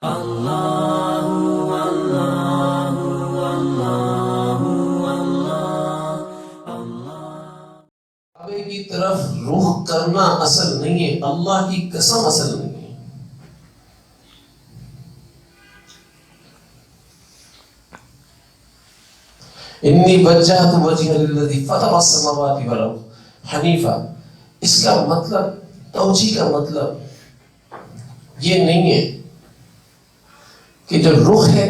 کعبے کی طرف رخ کرنا اصل نہیں ہے، اللہ کی قسم اصل نہیں ہے۔ انی وجہت وجہی للذی فطر السماوات والارض حنیفا، اس کا مطلب، توجیہ کا مطلب یہ نہیں ہے کہ جو رخ ہے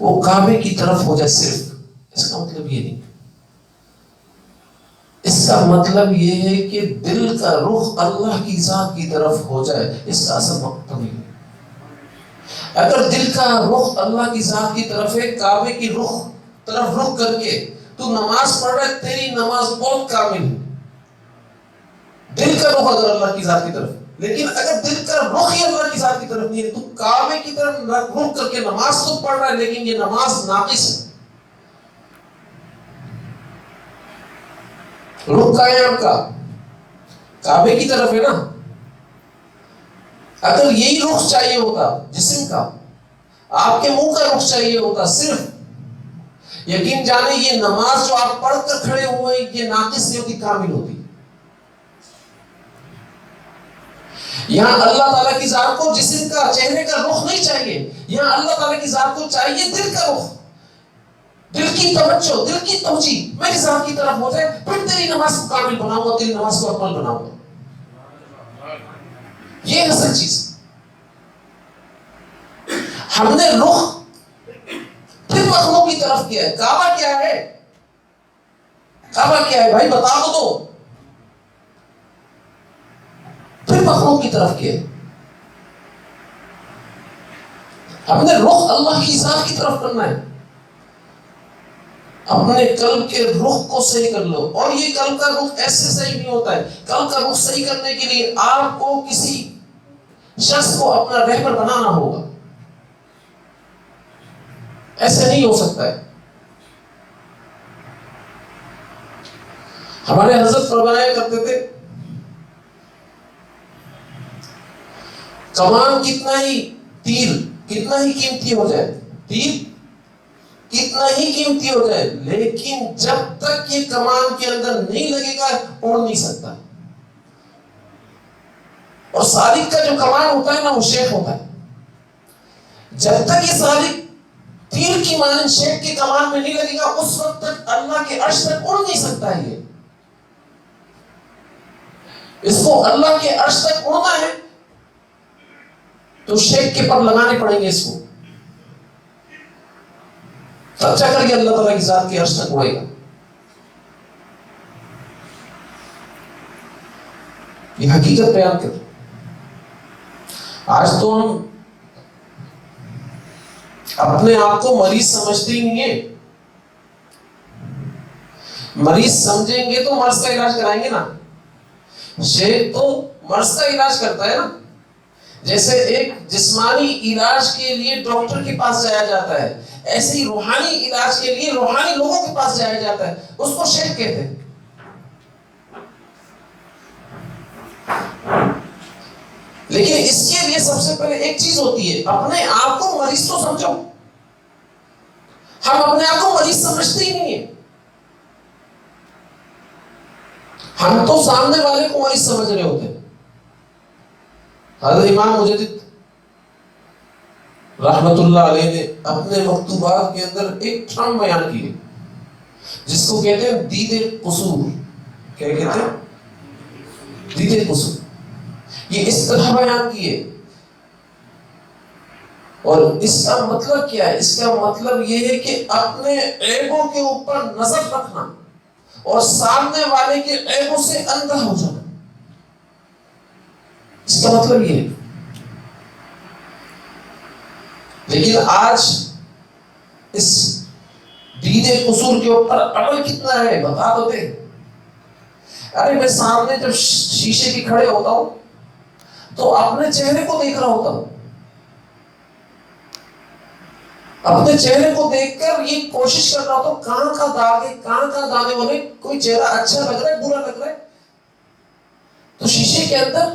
وہ کعبے کی طرف ہو جائے صرف، اس کا مطلب یہ نہیں۔ اس کا مطلب یہ ہے کہ دل کا رخ اللہ کی ذات کی طرف ہو جائے، اس کا اصل مطلب نہیں ہے۔ اگر دل کا رخ اللہ کی ذات کی طرف ہے، کعبے کی طرف رخ کر کے تو نماز پڑھ رہا ہے، تیری نماز بہت کامل ہے، دل کا رخ اگر اللہ کی ذات کی طرف۔ لیکن اگر دل کا رخ ہی اللہ کی ذات کی طرف نہیں ہے، تو کعبے کی طرف رخ کر کے نماز تو پڑھ رہا ہے لیکن یہ نماز ناقص ہے۔ رخ کا ہے آپ کا کعبے کی طرف ہے نا۔ اگر یہی رخ چاہیے ہوتا جسم کا، آپ کے منہ کا رخ چاہیے ہوتا صرف، یقین جانے یہ نماز جو آپ پڑھ کر کھڑے ہوئے یہ ناقص نہیں ہوتی، کامل ہوتی۔ یہاں اللہ تعالیٰ کی ذات کو جسم کا، چہرے کا رخ نہیں چاہیے، یہاں اللہ تعالیٰ کی ذات کو چاہیے دل کا رخ، دل کی توجہ، دل کی توجیہ میری ذات کی طرف ہو جائے، پھر تیری نماز کو کامل بناؤں گا، تیری نماز کو اکمل بناؤں گا۔ یہ اصل چیز۔ ہم نے رخ پھر مخلوق کی طرف کیا ہے۔ کعبہ کیا ہے؟ کعبہ کیا ہے بھائی بتا دو۔ پھر مخلوق کی طرف کیا ہے۔ ہم نے رخ اللہ کی ذات کی طرف کرنا ہے۔ اپنے قلب کے رخ کو صحیح کر لو، اور یہ قلب کا رخ ایسے صحیح نہیں ہوتا ہے۔ قلب کا رخ صحیح کرنے کے لیے آپ کو کسی شخص کو اپنا رہبر بنانا ہوگا، ایسے نہیں ہو سکتا ہے۔ ہمارے حضرت فرمایا کرتے تھے، کمان کتنا ہی تیر کتنا ہی قیمتی ہو جائے، تیر کتنا ہی قیمتی ہو جائے، لیکن جب تک یہ کمان کے اندر نہیں لگے گا اڑ نہیں سکتا۔ اور سالک کا جو کمان ہوتا ہے نا وہ شیخ ہوتا ہے، جب تک یہ سالک تیر کی مانند شیخ کے کمان میں نہیں لگے گا اس وقت تک اللہ کے عرش تک اڑ نہیں سکتا ہے۔ یہ اس کو اللہ کے عرش تک اڑنا ہے تو شیخ کے پر لگانے پڑیں گے، اس کو تب جا کر کے اللہ تعالیٰ کی ذات کے عرش تک اڑے گا۔ یہ حقیقت بیان کر۔ آج تو ہم اپنے آپ کو مریض سمجھتے ہی نہیں ہیں۔ مریض سمجھیں گے تو مرض کا علاج کرائیں گے نا۔ شیخ تو مرض کا علاج کرتا ہے نا، جیسے ایک جسمانی علاج کے لیے ڈاکٹر کے پاس جایا جاتا ہے، ایسے ہی روحانی علاج کے لیے روحانی لوگوں کے پاس جایا جاتا ہے، اس کو شیخ کہتے ہیں۔ لیکن اس کے لیے سب سے پہلے ایک چیز ہوتی ہے، اپنے آپ کو مریض تو سمجھو۔ ہم اپنے آپ کو مریض سمجھتے ہی نہیں ہیں، ہم تو سامنے والے کو مریض سمجھ رہے ہوتے ہیں۔ حضرت امام مجدد رحمت اللہ علیہ نے اپنے مکتوبات کے اندر ایک ٹرم بیان کی ہے جس کو کہتے ہیں دید قصور۔ کیا کہتے ہیں؟ دید قصور۔ یہ اس طرح بیان کیے، اور اس کا مطلب کیا ہے؟ اس کا مطلب یہ ہے کہ اپنے عیبوں کے اوپر نظر رکھنا اور سامنے والے کے عیبوں سے اندھا ہو جانا، اس کا مطلب یہ ہے۔ لیکن آج اس دید قصور کے اوپر عمل کتنا ہے بتا دو دے۔ ارے میں سامنے جب شیشے کے کھڑے ہوتا ہوں تو اپنے چہرے کو دیکھ رہا ہوتا ہوں، اپنے چہرے کو دیکھ کر یہ کوشش کر رہا ہوتا ہوں کہاں کا داغ ہے، کہاں کا دانے والے، کوئی چہرہ اچھا لگ رہا ہے برا لگ رہا ہے۔ تو شیشے کے اندر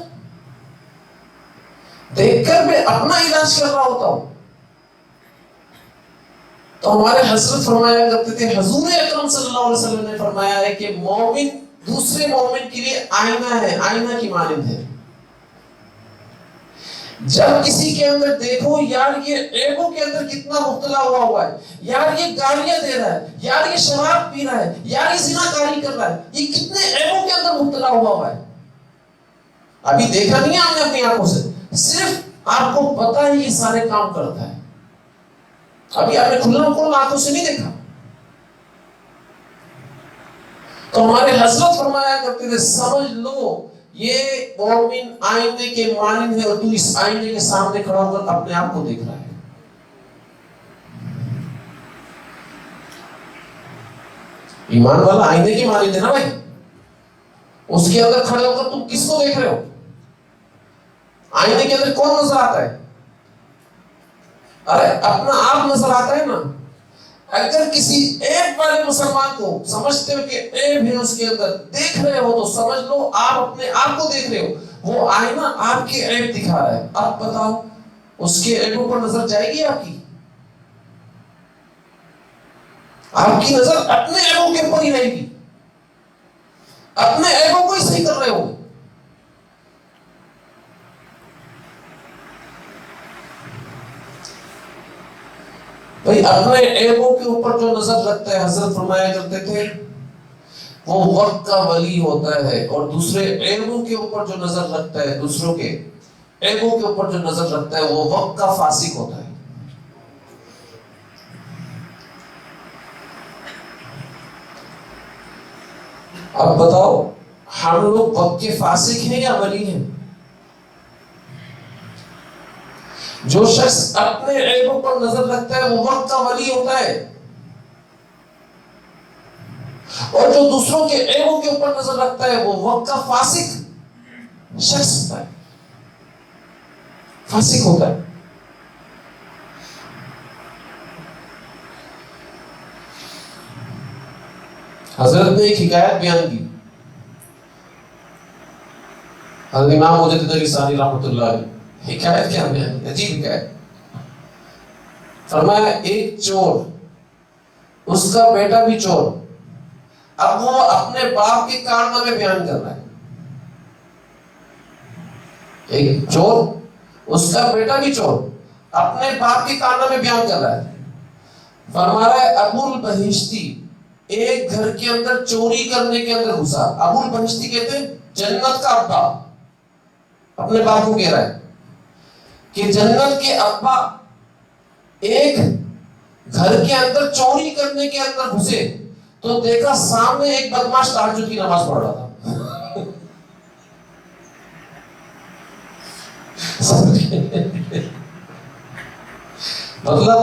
دیکھ کر میں اپنا علاج کر رہا ہوتا ہوں. تو ہمارے حضرت فرمایا کرتے تھے، حضور اکرم صلی اللہ علیہ وسلم نے فرمایا ہے کہ مومن دوسرے مومن کے لیے آئینہ ہے، آئینہ کی مانند ہے. جب کسی کے اندر دیکھو یار یہ عیبوں کے اندر کتنا مبتلا ہوا ہے، یار یہ گالیاں دے رہا ہے، یار یہ شراب پی رہا ہے، یار یہ زنا کاری کر رہا ہے، یہ کتنے عیبوں کے اندر مبتلا ہوا ہے. ابھی دیکھا نہیں ہے ہم نے اپنی آنکھوں سے، صرف آپ کو پتا ہے یہ سارے کام کرتا ہے. ابھی آپ نے کھلا آنکھوں سے نہیں دیکھا. تو ہمارے حضرت فرمایا کرتے تھے سمجھ لو یہ مومن آئینے کے مانند ہے، اور تو اس آئینے کے سامنے کھڑا ہو کر اپنے آپ کو دیکھ رہا ہے. ایمان والا آئینے کی مانند ہے نا بھائی. اس کے اندر کھڑے ہو کر تم کس کو دیکھ رہے ہو؟ آئینے کے اندر کون نظر آتا ہے؟ ارے اپنا آپ نظر آتا ہے نا. اگر کسی عیب والے مسلمان کو سمجھتے ہو کہ عیب ہے اس کے اندر دیکھ رہے ہو تو سمجھ لو آپ اپنے آپ کو دیکھ رہے ہو. وہ آئینہ آپ کے عیب دکھا رہا ہے. آپ بتاؤ اس کے عیبوں پر نظر جائے گی آپ کی؟ آپ کی نظر اپنے عیبوں کے اوپر ہی رہے گی. اپنے عیبوں کو ہی صحیح کر رہے ہو. بھائی اپنے عیبوں کے اوپر جو نظر رکھتا ہے، حضرت فرمایا کرتے تھے وہ وقت کا ولی ہوتا ہے، اور دوسرے عیبوں کے اوپر جو نظر رکھتا ہے، دوسروں کے عیبوں کے اوپر جو نظر رکھتا ہے وہ وقت کا فاسق ہوتا ہے. اب بتاؤ ہم لوگ وقت کے فاسق ہیں یا ولی ہیں؟ جو شخص اپنے عیبوں پر نظر رکھتا ہے وہ وقت کا ولی ہوتا ہے، اور جو دوسروں کے عیبوں کے اوپر نظر رکھتا ہے وہ وقت کا فاسق شخص ہوتا ہے، فاسق ہوتا ہے. حضرت نے ایک حکایت بیان کی. حضرت امام مجدد علی ثانی رحمۃ اللہ علیہ حکایت کیا بیان کی، عجیب حکایت. فرمایا ایک چور، اس کا بیٹا بھی چور. اب وہ اپنے باپ کے کارنامے بیان کر رہا ہے. ایک چور، اس کا بیٹا بھی چور، اپنے باپ کے کارنامے بیان کر رہا ہے. فرما رہا ہے ابو البہشتی ایک گھر کے اندر چوری کرنے کے اندر گھسا. ابو البہشتی کہتے ہیں جنت کا ابا، اپنے باپ کو کہہ رہا ہے کہ جنت کے ابا ایک گھر کے اندر چوری کرنے کے اندر گھسے تو دیکھا سامنے ایک بدماش تہجد کی نماز پڑھ رہا تھا. مطلب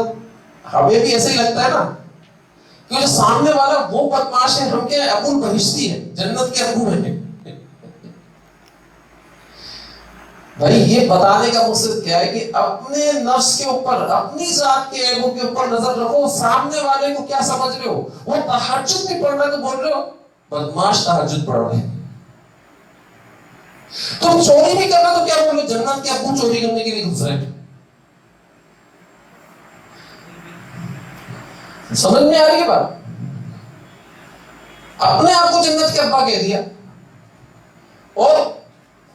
ہمیں بھی ایسے ہی لگتا ہے نا کہ جو سامنے والا وہ بدماش ہے، ہم کیا ہے ابو البہشتی ہے، جنت کے ابو ہیں. بھائی یہ بتانے کا مقصد کیا ہے کہ اپنے نفس کے اوپر، اپنی ذات کے عیبوں کے اوپر نظر رکھو. سامنے والے کو کیا سمجھ رہے ہو؟ وہ تہجد بھی پڑھ رہا ہے تو بول رہے ہو بدماش تہجد پڑھ رہے ہیں. تم چوری بھی کرنا تو کیا بولو جنت کے ابو چوری کرنے کے لیے گھس رہے ہیں. سمجھ میں آ رہی ہے بات؟ اپنے آپ کو جنت کے ابا کہہ دیا، اور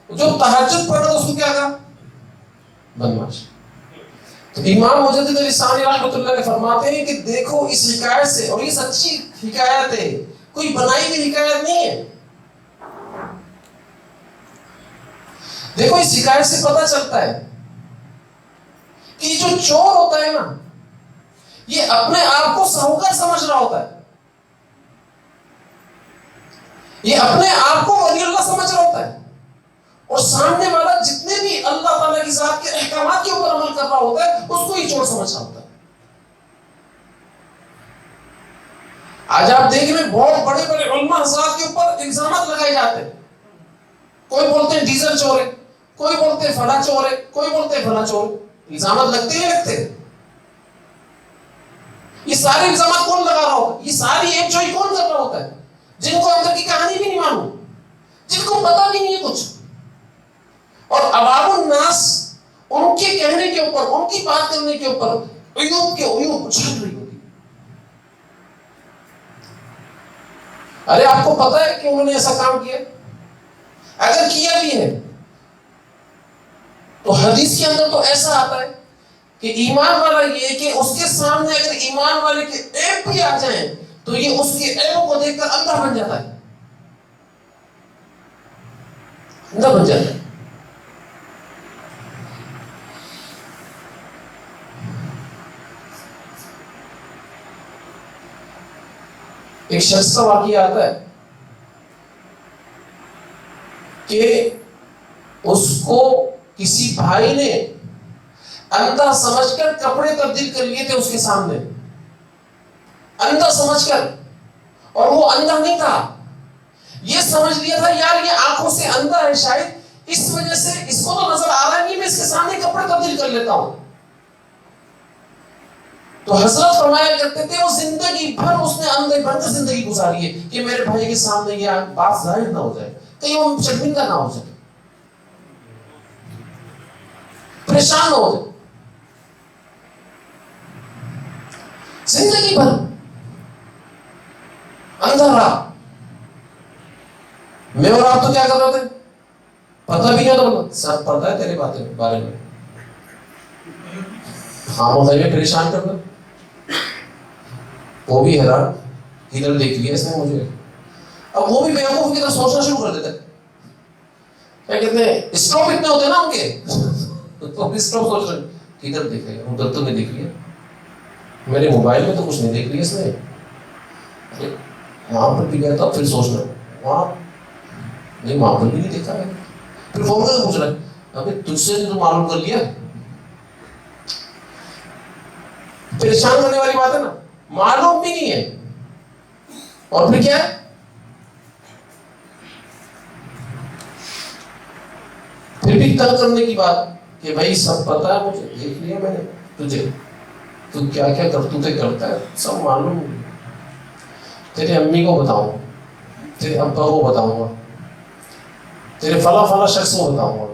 جو تہجد پڑھ رہا اس کو کیا کہا؟ بدماش. تو امام مجدد علی ثانی رحمۃ اللہ علیہ فرماتے ہیں کہ دیکھو اس حکایت سے، اور یہ سچی حکایت ہے، کوئی بنائی ہوئی حکایت نہیں ہے. دیکھو اس حکایت سے پتہ چلتا ہے کہ جو چور ہوتا ہے نا یہ اپنے آپ کو ساہوکار سمجھ رہا ہوتا ہے، یہ اپنے آپ کو ولی اللہ سمجھ رہا ہوتا ہے، اور سامنے والا جتنے بھی اللہ تعالیٰ کی ذات کے احکامات کے اوپر عمل کر رہا ہوتا ہے اس کو ہی چور سمجھ رہا ہوتا ہے. آج آپ دیکھ رہے ہیں بہت بڑے بڑے علماء حضرات کے اوپر الزامات لگائے جاتے ہیں. کوئی بولتے ہیں ڈیزل چور ہے، کوئی بولتے ہیں فلاں چور ہے، کوئی بولتے ہیں فلاں چور. الزامات لگتے ہی لگتے ہیں. یہ سارے الزامات کون لگا رہا ہوتا ہے؟ یہ ساری ایک جوئی کون کر رہا ہوتا ہے؟ جن کو اندر کی کہانی بھی نہیں معلوم، جن کو پتہ بھی نہیں ہے کچھ. اور عوام الناس ان کے کہنے کے اوپر، ان کی بات کرنے کے اوپر عیوب کے عیوب چھٹ رہی ہوتی. ارے آپ کو پتا ہے کہ انہوں نے ایسا کام کیا؟ اگر کیا بھی ہے تو حدیث کے اندر تو ایسا آتا ہے کہ ایمان والا یہ کہ اس کے سامنے اگر ایمان والے کے عیب بھی آ جائیں تو یہ اس کے عیبوں کو دیکھ کر اندھا بن جاتا ہے، اندھا بن جاتا ہے. ایک شخص کا واقعہ آتا ہے کہ اس کو کسی بھائی نے اندھا سمجھ کر کپڑے تبدیل کر لیے تھے اس کے سامنے، اندھا سمجھ کر. اور وہ اندھا نہیں تھا، یہ سمجھ لیا تھا یار یہ آنکھوں سے اندھا ہے، شاید اس وجہ سے اس کو تو نظر آ رہا نہیں، میں اس کے سامنے کپڑے تبدیل کر لیتا ہوں. تو حضرت فرمایا کرتے تھے وہ زندگی بھر اس نے اندھے بن کر زندگی گزاری ہے کہ میرے بھائی کے سامنے یہ بات ظاہر نہ ہو جائے، کہیں وہ شرمندہ نہ ہو جائے، پریشان نہ ہو جائے. زندگی بھر اندھا رہا. میں اور آپ تو کیا کر رہے تھے؟ پتہ بھی نہیں تو سب پتہ ہے تیرے باتیں بارے میں، ہاں وہ پریشان کرنا. وہ بھی حیران، ادھر دیکھ لیا اس نے مجھے. اب وہ بھی بیوقوف کی طرح سوچنا شروع کر دیتا ہے. کیا کہتے ہیں اسٹاپ اتنے ہوتے ہیں نا ان کے، تو اسٹاپ سوچ رہے ادھر دیکھ لیا، ادھر تو نہیں دیکھ لیا، میرے موبائل میں تو کچھ نہیں دیکھ لیا اس نے، وہاں پر بھی گیا تھا. پھر سوچنا وہاں نہیں، وہاں پر بھی نہیں دیکھا ہے. پھر فون کر کے پوچھ رہا ہے ابھی تجھ سے تو معلوم کر لیا. پریشان کرنے والی بات ہے نا، معلوم بھی نہیں ہے. اور پھر کیا ہے؟ پھر بھی تنگ کرنے کی بات کہ بھائی سب پتا ہے مجھے، دیکھ لیا میں نے تجھے، تو کیا کیا کرتوتے کرتا ہے سب معلوم. تیرے امی کو بتاؤں، تیرے ابا کو بتاؤں گا، تیرے فلاں فلاں شخص کو بتاؤں گا.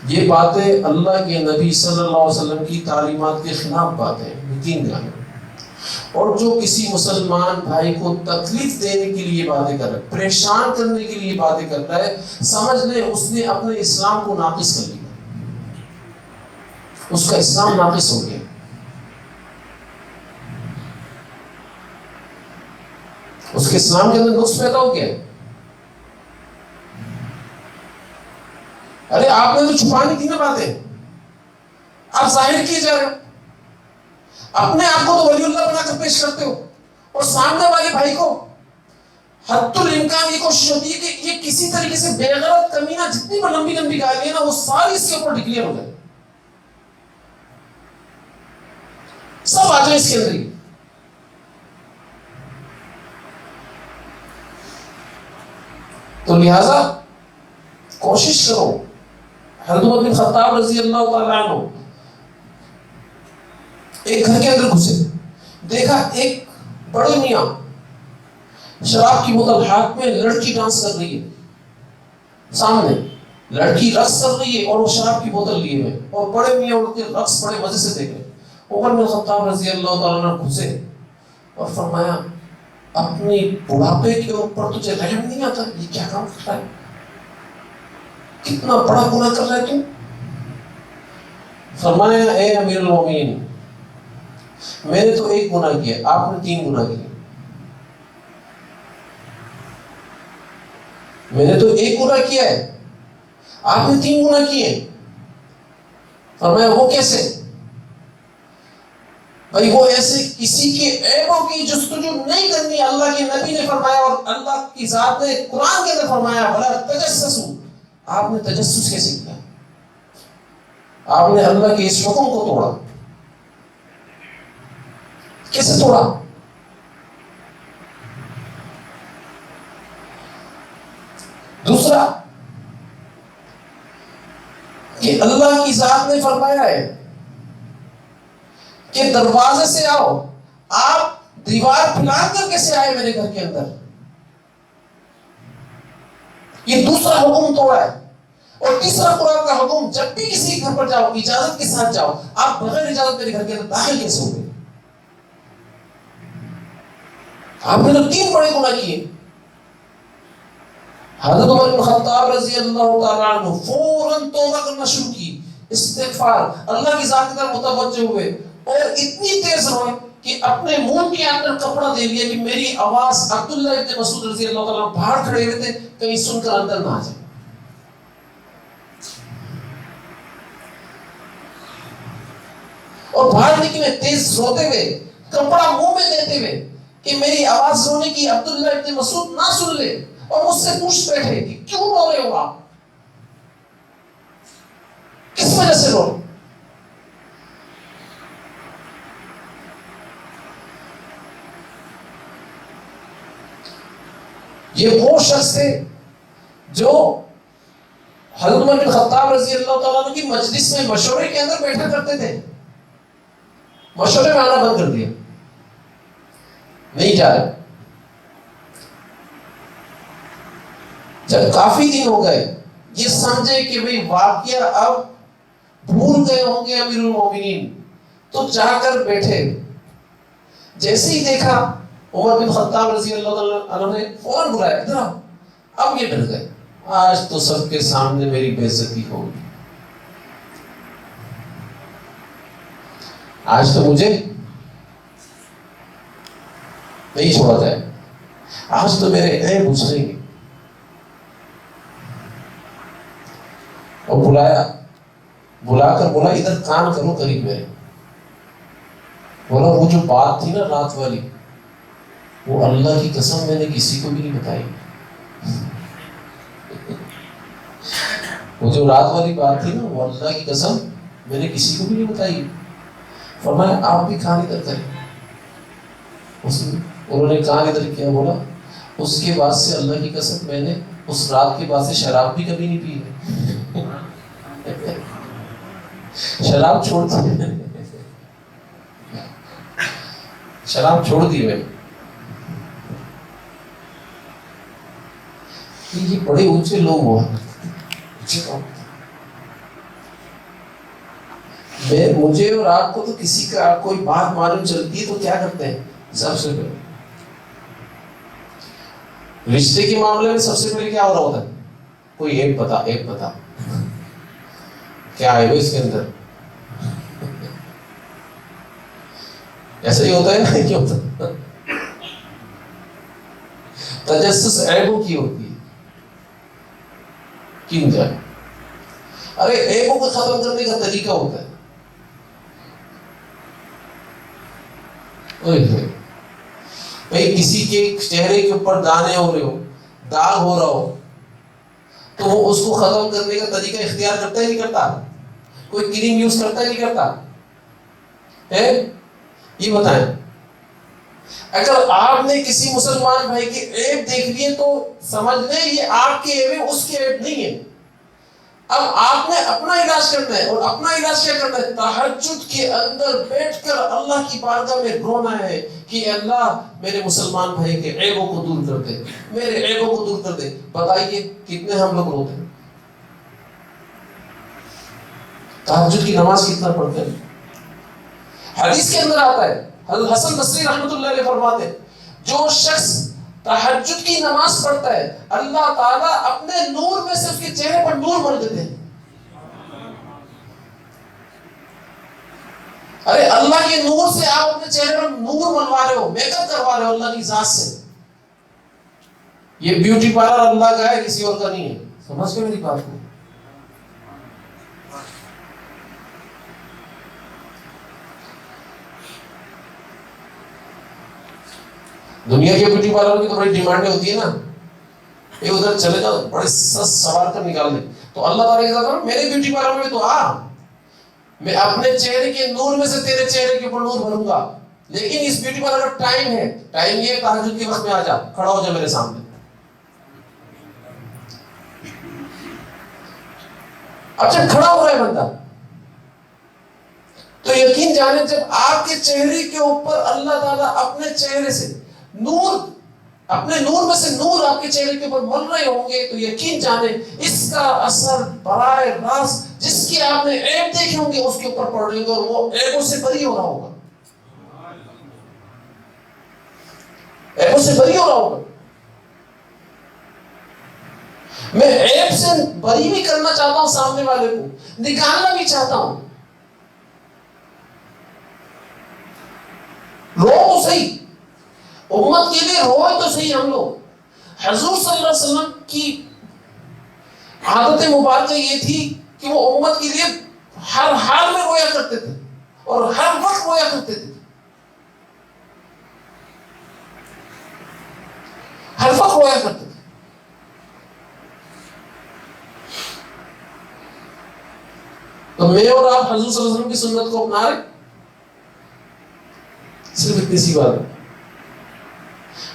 یہ باتیں اللہ کے نبی صلی اللہ علیہ وسلم کی تعلیمات کے خلاف باتیں یقین جانے. اور جو کسی مسلمان بھائی کو تکلیف دینے کے لیے باتیں کر رہا ہے، پریشان کرنے کے لیے باتیں کر رہا ہے، سمجھ لے اس نے اپنے اسلام کو ناقص کر لیا، اس کا اسلام ناقص ہو گیا. اس کے اسلام کے اندر نقص پیدا ہو گیا. ارے آپ نے تو چھپانی تھی نا باتیں، آپ ظاہر کیے جا رہے ہو، اپنے آپ کو تو ولی اللہ بنا کر پیش کرتے ہو، اور سامنے والے بھائی کو حد الامکان یہ کوشش ہوتی ہے کہ یہ کسی طریقے سے بے غرض کمینہ جتنی بھی لمبی لمبی گالی ہے نا وہ ساری اس کے اوپر ڈکلیئر ہو جائے، سب آ جائے اس کے اندر ہی. تو لہذا کوشش کرو. حضرت عمر بن خطاب رضی اللہ تعالیٰ عنہ ایک گھر کے اندر گھسے، دیکھا ایک بڑے میاں شراب کی بوتل ہاتھ میں، لڑکی ڈانس کر رہی ہے سامنے، لڑکی رقص کر رہی ہے اور وہ شراب کی بوتل لیے ہوئے، اور بڑے میاں ان کے رقص بڑے مزے سے دیکھ رہے. عمر بن خطاب رضی اللہ تعالیٰ عنہ گھسے اور فرمایا اپنی بڑھاپے کے اوپر تجھے رحم نہیں آتا؟ یہ کیا کام کر رہا ہے، کتنا بڑا گناہ کر رہا ہے تو. فرمایا اے امیر المومنین، میں نے تو ایک گناہ کیا، آپ نے 3 گناہ کیے. میں نے تو ایک گناہ کیا ہے، آپ نے 3 گناہ کیے. فرمایا وہ کیسے؟ بھائی وہ ایسے کسی کے عیبوں کی جستجو نہیں کرنی. اللہ کے نبی نے فرمایا اور اللہ کی ذات نے قرآن کے اندر فرمایا ولا تجسسوا. آپ نے تجسس کیسے کیا؟ آپ نے اللہ کے اس حکم کو توڑا. کیسے توڑا؟ دوسرا کہ اللہ کی ذات نے فرمایا ہے کہ دروازے سے آؤ، آپ دیوار پھیلا کر کیسے آئے میرے گھر کے اندر؟ یہ دوسرا حکم توڑا ہے. اور تیسرا قرآن کا حکم، جب بھی کسی گھر پر جاؤ اجازت کے ساتھ جاؤ. آپ بغیر اجازت میرے گھر کے اندر داخل کیسے ہو گئے؟ آپ نے تو 3 بڑے گناہ کیے. حضرت عمر بن خطاب رضی اللہ تعالیٰ عنہ فوراً توبہ کرنا شروع کی، استغفار، اللہ کی ذات کی طرف متوجہ ہوئے اور اتنی تیز روئے کہ اپنے منہ کے اندر کپڑا دے لیا کہ میری آواز عبداللہ ابن مسعود رضی اللہ تعالیٰ عنہ باہر کھڑے ہوئے تھے کہیں سن کر اندر نہ آ جائے. اور باہر نکلے تیز روتے ہوئے، کپڑا منہ میں دیتے ہوئے کہ میری آواز رونے کی عبداللہ ابن مسعود نہ سن لے، اور مجھ سے پوچھ بیٹھے کہ کیوں رو رہے ہو آپ، کس وجہ سے رو؟ یہ وہ شخص تھے جو حضرت عمر بن خطاب رضی اللہ تعالیٰ عنہ کی مجلس میں مشورے کے اندر بیٹھا کرتے تھے. مشورے میں آنا بند کر دیا، نہیں جا رہے. جب کافی دن ہو گئے، یہ سمجھے کہ بھئی واقعہ اب بھول گئے ہوں گے امیر المومنین، تو جا کر بیٹھے. جیسے ہی دیکھا عمر بن خطاب رضی اللہ عنہ نے فوراً بلایا، ادھر آؤ. اب یہ ڈر گئے، آج تو سب کے سامنے میری بے عزتی ہوگی، آج تو مجھے نہیں چھوڑا جائے، آج تو میرے عیب اجڑیں گے. اور بلا کر بولا ادھر کان کرو قریب میرے. بولا وہ جو بات تھی نا رات والی، وہ اللہ کی قسم میں نے کسی کو بھی نہیں بتائی. وہ جو رات والی بات تھی نا، وہ اللہ کی قسم میں نے کسی کو بھی نہیں بتائی. فرمایا آپ بھی کان ادھر کریں. انہوں نے کان ادھر کیا. بولا اس کے بعد سے اللہ کی قسم میں نے اس رات کے بعد سے شراب بھی کبھی نہیں پی ہے. شراب چھوڑ دی، شراب چھوڑ دی میں. یہ بڑے اونچے لوگ ہوا، مجھے اور آپ کو تو کسی کا کوئی بات معلوم چلتی ہے تو کیا کرتے ہیں؟ سب سے پہلے رشتے کے معاملے میں سب سے پہلے کیا ہو رہا ہوتا ہے؟ کوئی ایک پتا کیا ہے وہ اس کے اندر. ایسا ہی ہوتا ہے نا، کیا ہوتا ہے؟ تجسس عیبوں کی ہوتی ہے. کیوں جائے؟ ارے عیبوں کو ختم کرنے کا طریقہ ہوتا ہے. بھئی کسی کے چہرے کے اوپر دانے ہو رہے ہو، داغ ہو رہا ہو، تو وہ اس کو ختم کرنے کا طریقہ اختیار کرتا ہے نہیں کرتا؟ کوئی کریم یوز کرتا ہے نہیں کرتا ہے؟ یہ بتائیں. اگر آپ نے کسی مسلمان بھائی کے عیب دیکھ لیے تو سمجھ لیں یہ آپ کے عیب ہے، اس کے عیب نہیں ہے. اب آپ نے اپنا علاج کرنا ہے، اور اپنا علاج کیا کرنا ہے؟ تہجد کے اندر بیٹھ کر اللہ کی بارگاہ میں رونا ہے کہ اللہ میرے مسلمان بھائی کے عیبوں کو دور کر دے، میرے عیبوں کو دور کر دے. بتائیے کتنے ہم لوگ روتے ہیں؟ تہجد کی نماز کتنا پڑھتے ہیں؟ حدیث کے اندر آتا ہے، حضرت حسن بصری رحمۃ اللہ علیہ فرماتے ہیں جو شخص تہجد کی نماز پڑھتا ہے اللہ تعالیٰ اپنے نور میں سے اس کے چہرے پر نور بھر دیتے ہیں. ارے اللہ کے نور سے آپ اپنے چہرے پر نور بنوا رہے ہو، میک اپ کروا رہے ہو اللہ کی ذات سے. یہ بیوٹی پارلر اللہ کا ہے، کسی اور کا نہیں ہے. سمجھ گئے میری بات کو؟ دنیا کے بیوٹی پارلر کی تو بڑی ڈیمانڈیں ہوتی ہے نا، یہ ادھر چلے جاؤ بڑے سس سوار کر نکال دیں. تو اللہ تعالیٰ کے ساتھ میرے بیوٹی پارلر میں تو آ، میں اپنے چہرے کے نور میں سے تیرے چہرے کے اوپر نور بھروں گا. لیکن اس بیوٹی پارلر کا ٹائم ہے، ٹائم یہ تہجد کے وقت میں آ جا، کھڑا ہو جا میرے سامنے. اب جب کھڑا ہو رہا ہے بندہ تو یقین جانے جب آپ کے چہرے کے اوپر اللہ تعالیٰ اپنے چہرے سے نور اپنے نور میں سے نور آپ کے چہرے کے اوپر مل رہے ہوں گے تو یقین جانیں اس کا اثر براہ راست جس کے آپ نے عیب دیکھے ہوں گے اس کے اوپر پڑ رہے گا اور وہ عیبوں سے بری ہو رہا ہوگا، عیبوں سے بری ہو رہا ہوگا۔ میں عیب سے بری بھی کرنا چاہتا ہوں، سامنے والے کو نکالنا بھی چاہتا ہوں۔ رو تو صحیح، امت کے لیے روئے تو صحیح۔ ہم لوگ حضور صلی اللہ علیہ وسلم کی عادت مبارکہ یہ تھی کہ وہ امت کے لیے ہر حال میں رویا کرتے تھے اور ہر وقت رویا کرتے تھے، ہر وقت رویا کرتے تھے۔ تو میں اور آپ حضور صلی اللہ علیہ وسلم کی سنت کو اپنا رہے، صرف اتنی سی بات ہے۔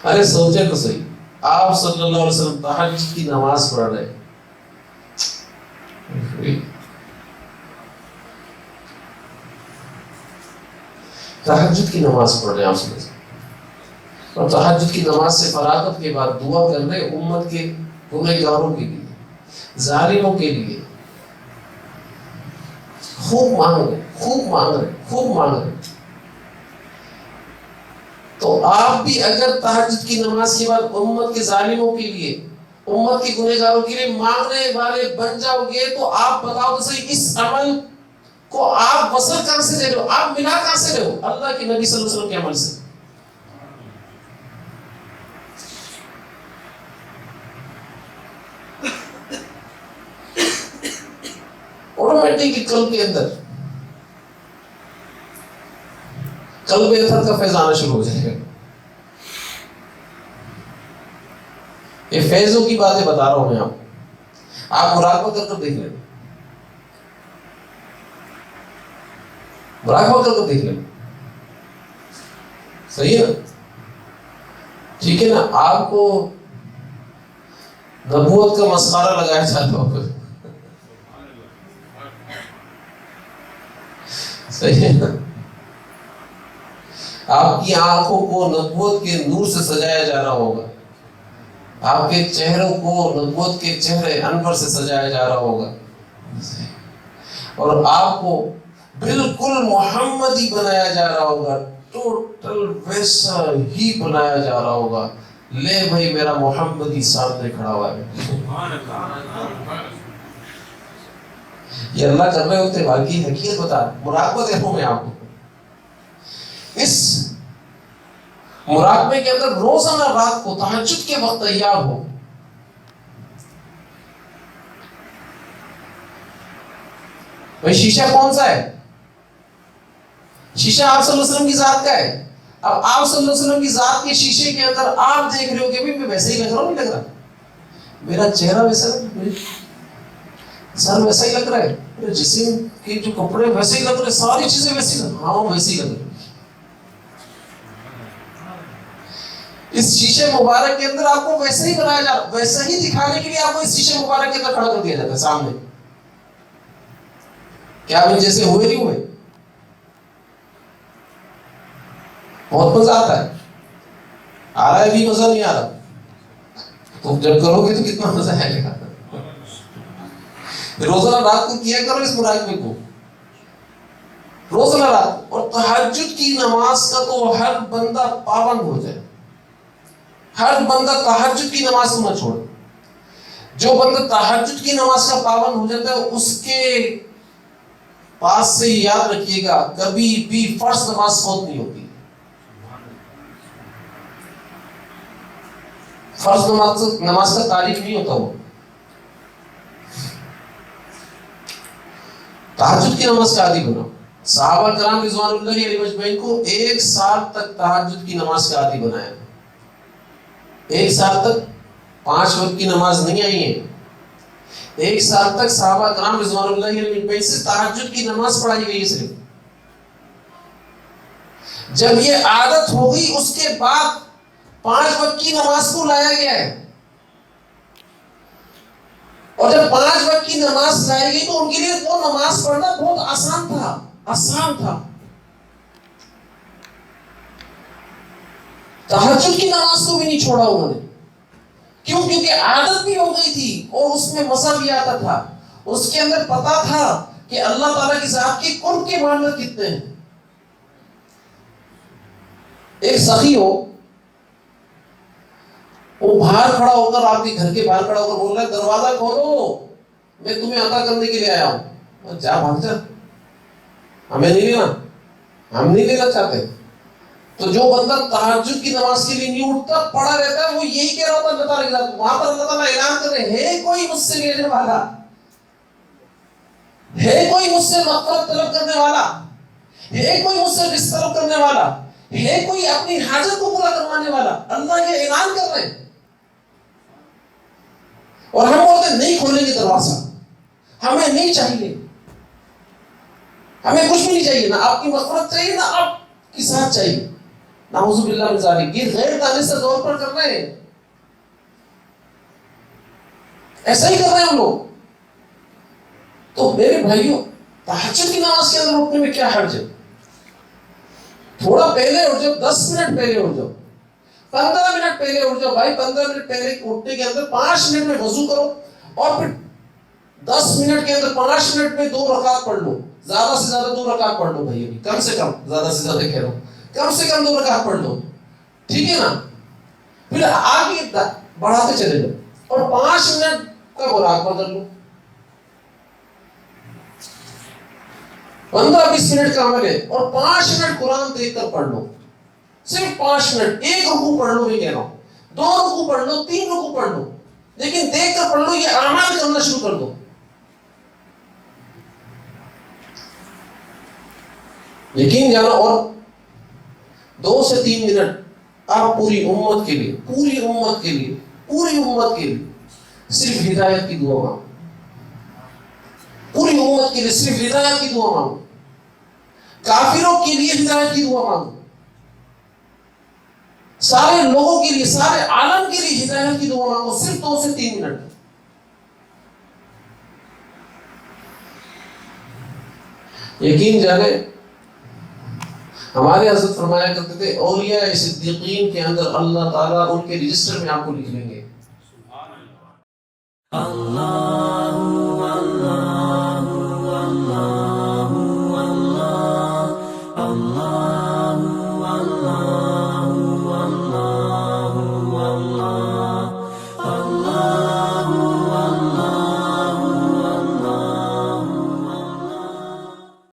ارے سوچے تو صحیح، آپ صلی اللہ علیہ وسلم تہجد کی نماز پڑھ رہے، تہجد کی نماز پڑھ رہے ہیں آپ صلی اللہ علیہ وسلم، اور تہجد کی نماز سے فراغت کے بعد دعا کر رہے امت کے گنہگاروں کے لیے، ظالموں کے لیے، خوب مانگ رہے، خوب مانگ رہے، خوب مانگ رہے۔ تو آپ بھی اگر تہجد کی نماز کے بعد امت کے ظالموں کے لیے، امت کے گنہگاروں کے لیے مانگنے والے بن جاؤ گے تو آپ بتاؤ تو صحیح اس عمل کو آپ وصل کہاں سے دے رہے ہو، آپ ملا کہاں سے رہے ہو؟ اللہ کے نبی صلی اللہ علیہ وسلم کے عمل سے۔ آٹومیٹک قلب کے اندر قلب اطہر کا فیض آنا شروع ہو جائے گا۔ یہ فیضوں کی باتیں بتا رہا ہوں میں آپ مراقبہ کر کر دیکھ لیں، مراقبہ کر کر دیکھ لیں، صحیح ہے نا؟ ٹھیک ہے نا؟ آپ کو نبوت کا مسخرہ لگایا جاتا ہوگا، صحیح ہے نا؟ آپ کی آنکھوں کو نبوت کے نور سے سجایا جا رہا ہوگا، آپ کے چہروں کو نبوت کے چہرے انور سے سجایا جا رہا ہوگا، اور آپ کو بالکل محمدی بنایا جا رہا ہوگا، ٹوٹل ویسا ہی بنایا جا رہا ہوگا۔ لے بھائی میرا محمدی سامنے کھڑا ہوا ہے، یہ اللہ کر رہے ہوتے واقعی حقیقت بتا، مراقبہ دے رہا ہوں میں آپ کو۔ اس مراقبے کے اندر روزانہ رات کو تہجد کے وقت تیار ہو۔ بھائی شیشہ کون سا ہے؟ شیشہ آپ صلی اللہ علیہ وسلم کی ذات کا ہے۔ اب آپ صلی اللہ علیہ وسلم کی ذات کے شیشے کے اندر آپ دیکھ رہے ہو کہ میں ویسے ہی لگ رہا ہوں، نہیں لگ رہا؟ میرا چہرہ ویسا ہے، سر ویسا ہی لگ رہا ہے، میرے جسم کے جو کپڑے ویسے ہی لگ رہے، ساری چیزیں ویسی لگ رہی، ہاں ویسے ہی لگ رہی۔ اس شیشے مبارک کے اندر آپ کو ویسا ہی بنایا جا رہا، ویسا ہی دکھانے کے لیے آپ کو اس شیشے مبارک کے اندر کھڑا کر دیا جاتا ہے سامنے۔ کیا آپ جیسے ہوئے نہیں ہوئے؟ بہت مزہ آتا ہے، آ رہا ہے بھی مزہ نہیں آ رہا؟ تو جب کرو گے تو کتنا مزہ آئے گا۔ روزانہ رات کو کیا کرو اس مراقبے کو، روزانہ رات۔ اور تہجد کی نماز کا تو ہر بندہ پابند ہو جائے، ہر بندہ تہجد کی نماز کو نہ چھوڑے۔ جو بندہ تہجد کی نماز کا پابند ہو جاتا ہے اس کے پاس سے یاد رکھیے گا کبھی بھی فرض نماز فوت نہیں ہوتی، فرض نماز کا تاریخ نہیں ہوتا۔ وہ تہجد کی نماز کا عادی بناؤ۔ صحابہ کرام رضوان اللہ علیہ اجمعین کو 1 سال تک تہجد کی نماز کا عادی بنایا، 1 سال تک 5 وقت کی نماز نہیں آئی ہے، 1 سال تک صحابہ کرام رضوان اللہ علیہ اجمعین سے تہجد کی نماز پڑھائی گئی ہے صرف۔ جب یہ عادت ہو گئی اس کے بعد 5 وقت کی نماز کو لایا گیا ہے، اور جب 5 وقت کی نماز لائی گئی تو ان کے لیے وہ نماز پڑھنا بہت آسان تھا، آسان تھا۔ تہجد کی نماز کو بھی نہیں چھوڑا انہوں نے. کیوں؟ کیونکہ عادت بھی ہو گئی تھی اور اس میں مزہ بھی آتا تھا. اس کے اندر پتا تھا کہ اللہ تعالیٰ کی ذات کے قرب کے معاملات کتنے ہیں. ایک سخی ہو، وہ باہر کھڑا ہو کر، آپ کے گھر کے باہر کھڑا ہو کر بول رہا ہے دروازہ کھولو، میں تمہیں عطا کرنے کے لیے آیا ہوں. جا بھاگ جا، ہمیں نہیں لینا، ہم نہیں لینا چاہتے. تو جو بندہ تہجد کی نماز کے لیے نہیں اٹھتا، پڑا رہتا ہے، وہ یہی کہہ رہا ہوتا اللہ تعالیٰ کے ساتھ. وہاں پر اللہ تعالیٰ اعلان کر رہے ہیں کوئی مجھ سے لینے والا ہے، کوئی مجھ سے مغفرت طلب کرنے والا ہے، کوئی مجھ سے رزق طلب کرنے والا ہے، کوئی اپنی حاجت کو پورا کروانے والا. اللہ یہ اعلان کر رہے ہیں اور ہم بولتے ہیں نہیں کھولیں گے دروازہ، ہمیں نہیں چاہیے، ہمیں کچھ بھی نہیں چاہیے، نہ آپ کی مغفرت چاہیے نہ آپ کی ساتھ چاہیے. نعوذ باللہ من ذالک. یہ غیر دانستہ طور پر کر رہے ہیں، ایسا ہی کر رہے ہیں ہم لوگ. تو میرے بھائیوں، تہجد کی نماز کے اندر اٹھنے میں کیا حرج ہے؟ تھوڑا پہلے اٹھ جاؤ، 10 منٹ پہلے اٹھ جاؤ، 15 منٹ پہلے اٹھ جاؤ. بھائی 15 منٹ پہلے اٹھنے کے اندر 5 منٹ میں وضو کرو اور پھر 10 منٹ کے اندر 5 منٹ میں 2 رکعت پڑھ لو. زیادہ سے زیادہ 2 رکعت پڑھ لو بھائی، ابھی کم سے کم، زیادہ سے زیادہ کہہ رہا ہوں، کم سے کم 2 رکعت پڑھ لو، ٹھیک ہے نا؟ پھر آگے بڑھاتے چلے جاؤ اور 5 منٹ کا براق بدل لو. 15-20 منٹ کا عمل ہے اور 5 منٹ قرآن دیکھ کر پڑھ لو. صرف 5 منٹ. 1 رکوع پڑھ لو، میں کہہ رہا ہوں 2 رکوع پڑھ لو، 3 رکوع پڑھ لو، لیکن دیکھ کر پڑھ لو. یہ اعمال کرنا شروع کر دو. یقین جانا. اور 2 سے 3 منٹ آپ پوری امت کے لیے، پوری امت کے لیے، پوری امت کے لیے صرف ہدایت کی دعا مانگو. پوری امت کے لیے صرف ہدایت کی دعا مانگو. کافروں کے لیے ہدایت کی دعا مانگو. سارے لوگوں کے لیے، سارے عالم کے لیے ہدایت کی دعا مانگو. صرف 2 سے 3 منٹ. یقین جانے، ہمارے حضرت فرمایا کرتے تھے اولیاء صدیقین کے اندر اللہ تعالیٰ ان کے رجسٹر میں آپ کو لکھ لیں گے. اللہ